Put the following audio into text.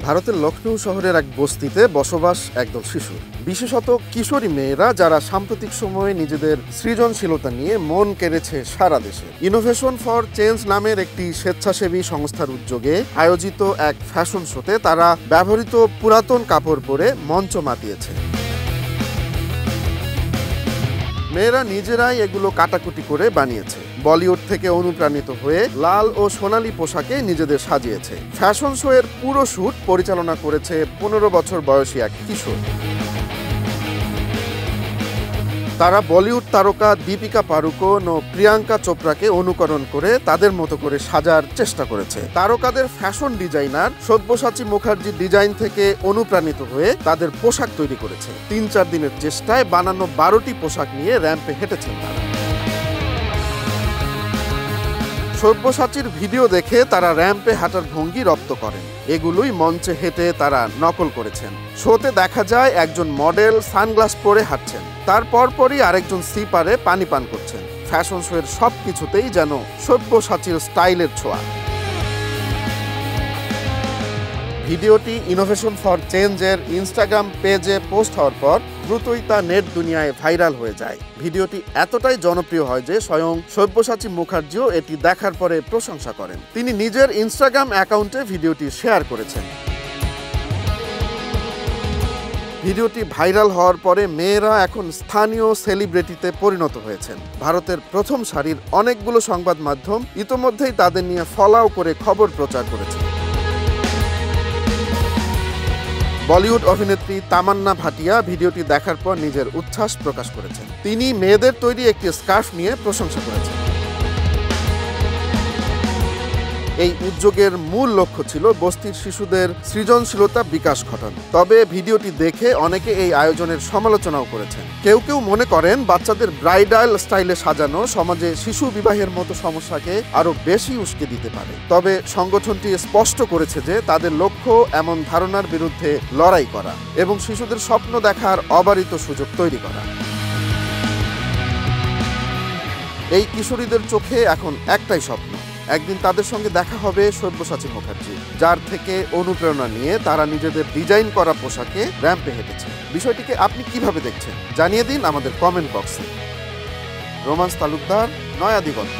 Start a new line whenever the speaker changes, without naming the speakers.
ভারতের লখনৌ শহরের এক বস্তিতে বসবাস একদল শিশু, বিশেষত কিশোরী মেয়েরা যারা সাম্প্রতিক সময়ে নিজেদের সৃজনশীলতা নিয়ে মন কেড়েছে সারা দেশে। ইনোভেশন ফর চেঞ্জ নামের একটি স্বেচ্ছাসেবী সংস্থার উদ্যোগে আয়োজিত এক ফ্যাশন শোতে তারা ব্যবহৃত পুরাতন কাপড় পরে মঞ্চ মাতিয়েছে। মেয়েরা নিজেরাই এগুলো কাটাকুটি করে বানিয়েছে। বলিউড থেকে অনুপ্রাণিত হয়ে লাল ও সোনালী পোশাকে নিজেদের সাজিয়েছে। ফ্যাশন শো এর পুরো শ্যুট পরিচালনা করেছে 15 বছর বয়সী এক কিশোর। তারা বলিউড তারকা দীপিকা পাড়ুকোন ও প্রিয়াঙ্কা চোপড়াকে অনুকরণ করে তাদের মতো করে সাজার চেষ্টা করেছে। তারকাদের ফ্যাশন ডিজাইনার সব্যসাচী মুখার্জির ডিজাইন থেকে অনুপ্রাণিত হয়ে তাদের পোশাক তৈরি করেছে। 3-4 দিনের চেষ্টায় বানানো 12টি পোশাক নিয়ে র্যাম্পে হেঁটেছেন তারা। সব্যসাচীর ভিডিও দেখে তারা র্যাম্পে হাঁটার ভঙ্গি রপ্ত করেন। এগুলোই মঞ্চে হেঁটে তারা নকল করেছেন। শোতে দেখা যায় একজন মডেল সানগ্লাস পরে হাঁটছেন, তার পরপরই আরেকজন স্লিপারে পানি পান করছেন। ফ্যাশন শো এর সব কিছুতেই যেন সব্যসাচীর স্টাইলের ছোঁয়া। ভিডিওটি ইনোভেশন ফর চেঞ্জের ইনস্টাগ্রাম পেজে পোস্ট হওয়ার পর দ্রুতই তা নেট দুনিয়ায় ভাইরাল হয়ে যায়। ভিডিওটি এতটাই জনপ্রিয় হয় যে স্বয়ং সব্যসাচী মুখার্জিও এটি দেখার পরে প্রশংসা করেন। তিনি নিজের ইনস্টাগ্রাম অ্যাকাউন্টে ভিডিওটি শেয়ার করেছেন। ভিডিওটি ভাইরাল হওয়ার পরে মেয়েরা এখন স্থানীয় সেলিব্রিটিতে পরিণত হয়েছেন। ভারতের প্রথম সারির অনেকগুলো সংবাদ মাধ্যম ইতোমধ্যেই তাদের নিয়ে ফলাও করে খবর প্রচার করেছে। বলিউড অভিনেত্রী তামান্না ভাটিয়া ভিডিওটি দেখার পর নিজের উচ্ছ্বাস প্রকাশ করেছেন। তিনি মেয়েদের তৈরি একটি স্কার্ফ নিয়ে প্রশংসা করেছেন। এই উদ্যোগের মূল লক্ষ্য ছিল বস্তির শিশুদের সৃজনশীলতা বিকাশ ঘটানো। তবে ভিডিওটি দেখে অনেকে এই আয়োজনের সমালোচনাও করেছেন। কেউ কেউ মনে করেন বাচ্চাদের ব্রাইডাল স্টাইলে সাজানো সমাজে শিশু বিবাহের মতো সমস্যাকে আরো বেশি উস্কে দিতে পারে। তবে সংগঠনটি স্পষ্ট করেছে যে তাদের লক্ষ্য এমন ধারণার বিরুদ্ধে লড়াই করা এবং শিশুদের স্বপ্ন দেখার অবারিত সুযোগ তৈরি করা। এই কিশোরীদের চোখে এখন একটাই স্বপ্ন, একদিন তাদের সঙ্গে দেখা হবে সব্যসাচী মুখার্জি, যার থেকে অনুপ্রেরণা নিয়ে তারা নিজেদের ডিজাইন করা পোশাকে র্যাম্পে হেঁটেছে। বিষয়টিকে আপনি কিভাবে দেখছেন জানিয়ে দিন আমাদের কমেন্ট বক্সে। রোমান্স তালুকদার, নয়া দিগন্ত।